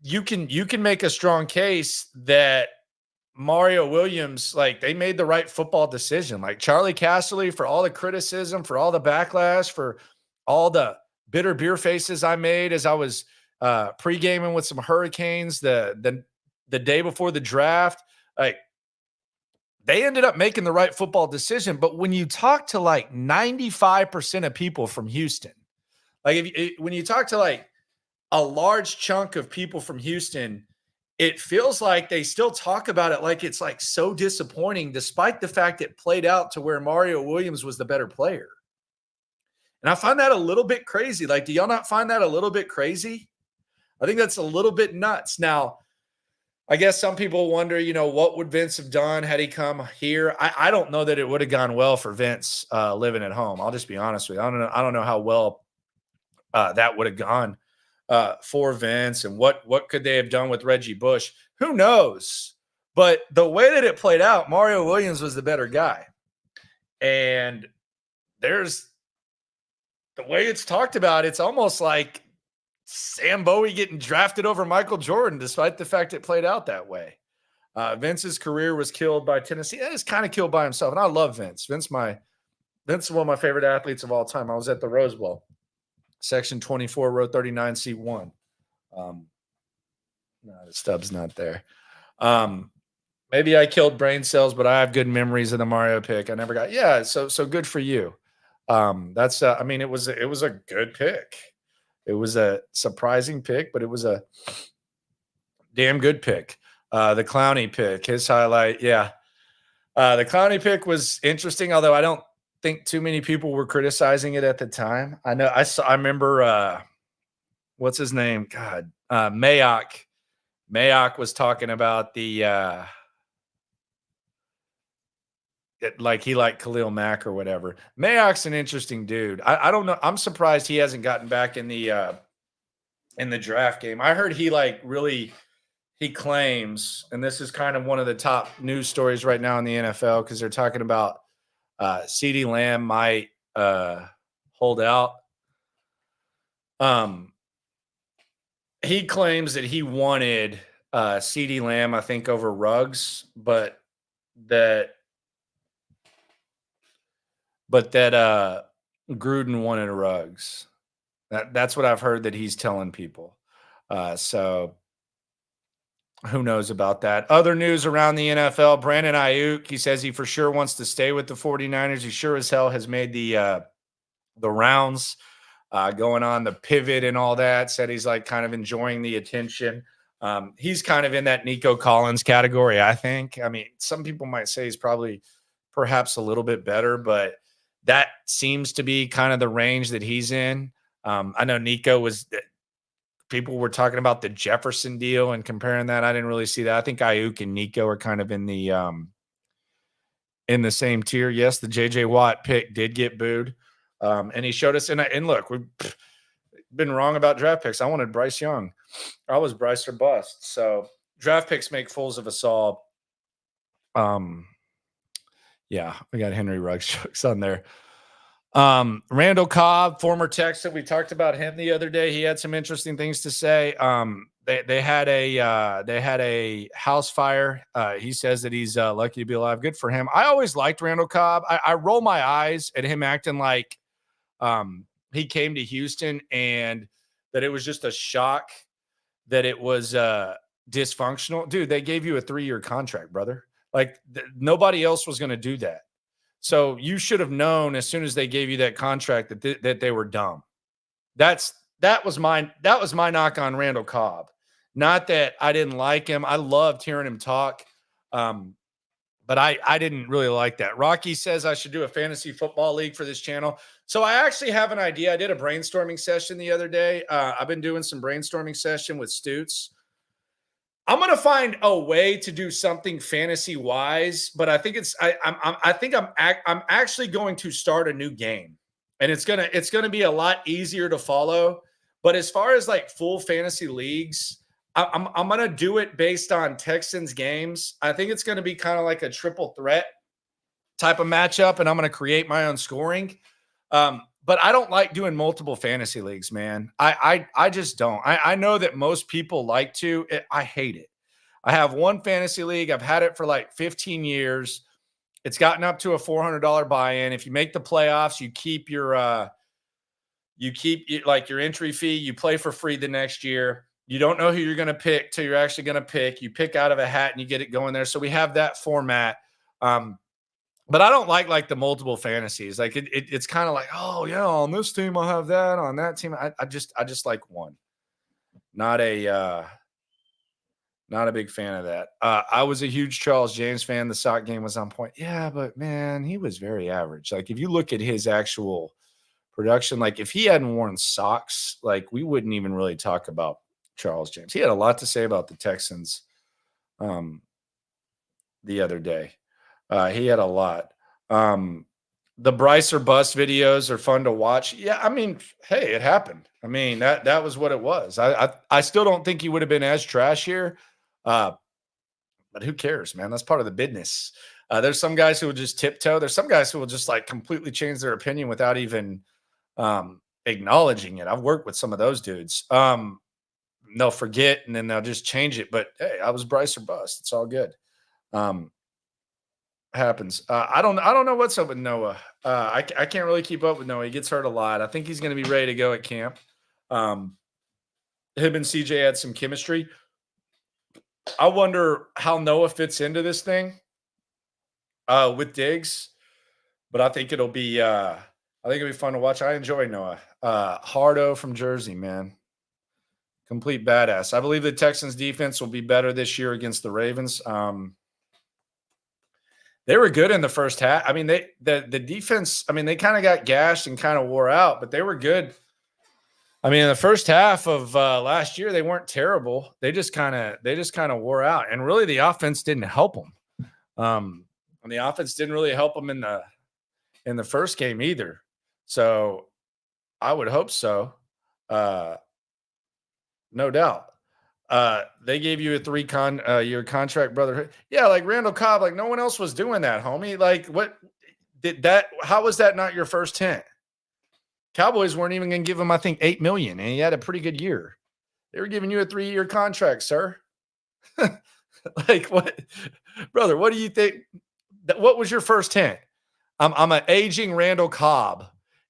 you can make a strong case that Mario Williams, like, they made the right football decision. Like Charlie Casserly, for all the criticism, for all the backlash, for all the bitter beer faces I made as I was pre-gaming with some Hurricanes the day before the draft, like, they ended up making the right football decision. But when you talk to like 95% of people from Houston, like when you talk to like a large chunk of people from Houston, it feels like they still talk about it like it's like so disappointing, despite the fact it played out to where Mario Williams was the better player. And I find that a little bit crazy. Like, do y'all not find that a little bit crazy? I think that's a little bit nuts. Now, I guess some people wonder, what would Vince have done had he come here? I don't know that it would have gone well for Vince living at home. I'll just be honest with you. I don't know how well that would have gone for Vince, and what could they have done with Reggie Bush? Who knows? But the way that it played out, Mario Williams was the better guy. And there's the way it's talked about, it's almost like Sam Bowie getting drafted over Michael Jordan, despite the fact it played out that way. Vince's career was killed by Tennessee. It was kind of killed by himself. And I love Vince. Vince is one of my favorite athletes of all time. I was at the Rose Bowl, section 24, row 39, seat 1. No, the stub's not there. Maybe I killed brain cells, but I have good memories of the Mario pick. I never got, so good for you. It was a good pick. It was a surprising pick, but it was a damn good pick. The Clowney pick, his highlight. Yeah. The Clowney pick was interesting, although I don't think too many people were criticizing it at the time. I remember, what's his name? God, Mayock. Mayock was talking about the, he liked Khalil Mack or whatever. Mayock's an interesting dude. I don't know. I'm surprised he hasn't gotten back in the draft game. I heard he claims, and this is kind of one of the top news stories right now in the NFL, because they're talking about CeeDee Lamb might hold out. He claims that he wanted CeeDee Lamb, I think, over Ruggs, but that Gruden wanted Ruggs. That's what I've heard that he's telling people. So who knows about that? Other news around the NFL, Brandon Ayuk, he says he for sure wants to stay with the 49ers. He sure as hell has made the rounds, going on the pivot and all that. Said he's like kind of enjoying the attention. He's kind of in that Nico Collins category, I think. I mean, some people might say he's probably perhaps a little bit better, but that seems to be kind of the range that he's in. I know Nico people were talking about the Jefferson deal and comparing that. I didn't really see that. I think Ayuk and Nico are kind of in the same tier. Yes, the JJ Watt pick did get booed. And he showed us, and look, we've been wrong about draft picks. I wanted Bryce Young. I was Bryce or bust. So draft picks make fools of us all. Yeah, we got Henry Ruggs jokes on there. Randall Cobb, former Texan. We talked about him the other day. He had some interesting things to say. They had a house fire. He says that he's lucky to be alive. Good for him. I always liked Randall Cobb. I roll my eyes at him acting like he came to Houston and that it was just a shock that it was dysfunctional. Dude, they gave you a 3-year contract, brother. Like nobody else was going to do that. So you should have known as soon as they gave you that contract that they were dumb. That was my knock on Randall Cobb. Not that I didn't like him. I loved hearing him talk. But I didn't really like that. Rocky says I should do a fantasy football league for this channel. So I actually have an idea. I did a brainstorming session the other day. I've been doing some brainstorming session with Stutes. I'm going to find a way to do something fantasy wise, but I think I'm actually going to start a new game, and it's going to be a lot easier to follow. But as far as like full fantasy leagues, I'm going to do it based on Texans games. I think it's going to be kind of like a triple threat type of matchup, and I'm going to create my own scoring. But I don't like doing multiple fantasy leagues, man. I just don't. I know that most people like to. I hate it. I have one fantasy league. I've had it for like 15 years. It's gotten up to a $400 buy-in. If you make the playoffs, you keep your your entry fee. You play for free the next year. You don't know who you're going to pick till you're actually going to pick. You pick out of a hat and you get it going there. So we have that format. But I don't like the multiple fantasies. Like it's kind of like, oh yeah, on this team I'll have that, on that team. I just like one. Not a big fan of that. I was a huge Charles James fan. The sock game was on point. Yeah, but man, he was very average. Like if you look at his actual production, like if he hadn't worn socks, like we wouldn't even really talk about Charles James. He had a lot to say about the Texans the other day. He had a lot. The Bryce or Bust videos are fun to watch. Yeah, I mean, hey, it happened. I mean, that was what it was. I still don't think he would have been as trash here. But who cares, man? That's part of the business. There's some guys who will just tiptoe. There's some guys who will just like completely change their opinion without even acknowledging it. I've worked with some of those dudes. They'll forget and then they'll just change it. But hey, I was Bryce or Bust. It's all good. Happens. I don't know what's up with Noah. I can't really keep up with Noah. He gets hurt a lot. I think he's going to be ready to go at camp. Him and CJ had some chemistry. I wonder how Noah fits into this thing with Diggs, but I think it'll be fun to watch. I enjoy Noah. Hardo from Jersey, man. Complete badass. I believe the Texans defense will be better this year against the Ravens. They were good in the first half. I mean, the defense, I mean, they kind of got gashed and kind of wore out, but they were good. I mean, in the first half of last year, they weren't terrible. They just kind of wore out, and really, the offense didn't help them. And the offense didn't really help them in the first game either. So, I would hope so. No doubt. They gave you a 3-year contract, brother. Yeah, like Randall Cobb, like no one else was doing that, homie. Like, what did that? How was that not your first hint? Cowboys weren't even going to give him, I think, $8 million, and he had a pretty good year. They were giving you a 3-year contract, sir. Like, what, brother? What do you think? What was your first hint? I'm an aging Randall Cobb,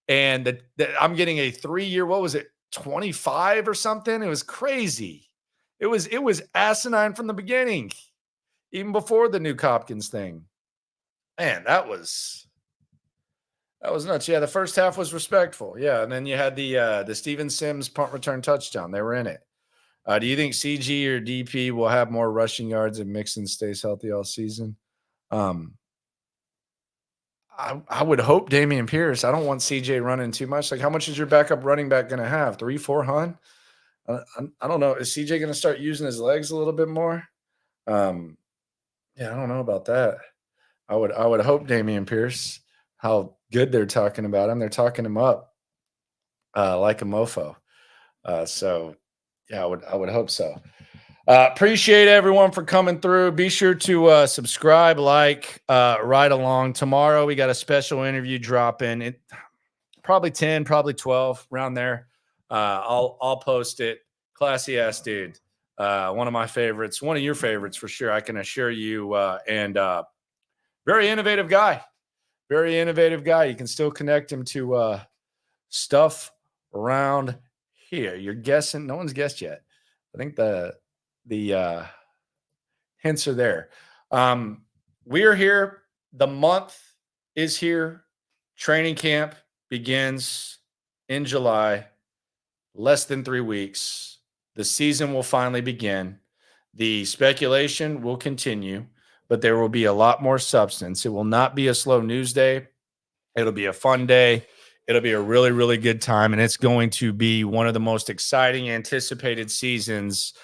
and I'm getting a 3-year. What was it? 25 or something? It was crazy. It was asinine from the beginning, even before the new Hopkins thing. Man, that was nuts. Yeah, the first half was respectful. Yeah, and then you had the Steven Sims punt return touchdown. They were in it. Do you think CG or DP will have more rushing yards if Mixon stays healthy all season? I would hope Dameon Pierce. I don't want CJ running too much. Like, how much is your backup running back going to have? 300-400? I don't know. Is CJ going to start using his legs a little bit more? Yeah, I don't know about that. I would hope Dameon Pierce. How good they're talking about him. They're talking him up like a mofo. So yeah, I would hope so. Appreciate everyone for coming through. Be sure to subscribe, like, right along. Tomorrow we got a special interview dropping. It probably 10, probably 12, around there. I'll post it. Classy ass dude. One of my favorites, one of your favorites for sure. I can assure you. And very innovative guy. Very innovative guy. You can still connect him to stuff around here. You're guessing. No one's guessed yet. I think the hints are there. We are here. The month is here. Training camp begins in July. Less than 3 weeks. The season will finally begin. The speculation will continue, but there will be a lot more substance. It will not be a slow news day. It'll be a fun day. It'll be a really, really good time, and it's going to be one of the most exciting, anticipated seasons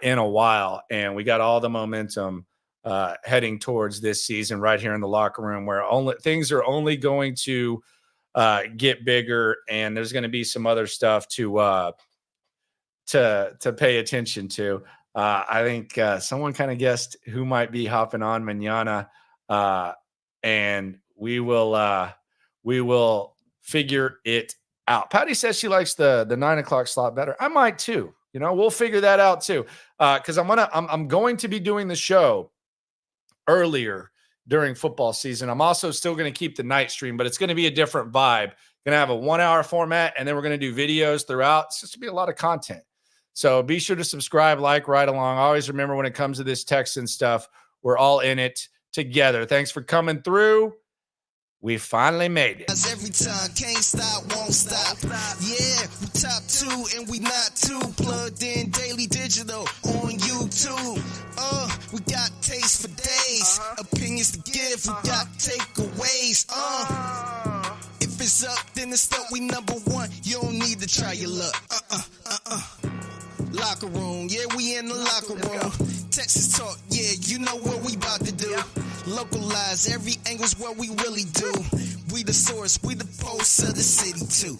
in a while. And we got all the momentum heading towards this season right here in the locker room, where things are only going to get bigger, and there's going to be some other stuff to pay attention to. I think someone kind of guessed who might be hopping on mañana, and we will figure it out. Patty says she likes the 9 o'clock slot better. I might too. You know, we'll figure that out too. Because I'm going to be doing the show earlier during football season. I'm also still going to keep the night stream, but it's going to be a different vibe. Going to have a 1-hour format, and then we're going to do videos throughout. It's just going to be a lot of content. So be sure to subscribe, like, right along. Always remember, when it comes to this Texan stuff, we're all in it together. Thanks for coming through. We finally made it. Every time, can't stop, won't stop. Yeah, we top 2 and we not too. Plugged in daily digital on YouTube. We got taste for days. Opinions to give, we got takeaways. If it's up, then it's up. We number 1. You don't need to try your luck. Locker room, yeah, we in the locker room. Texas talk, yeah, you know what we about to do. Localize every angle's what we really do. We the source, we the pulse of the city too.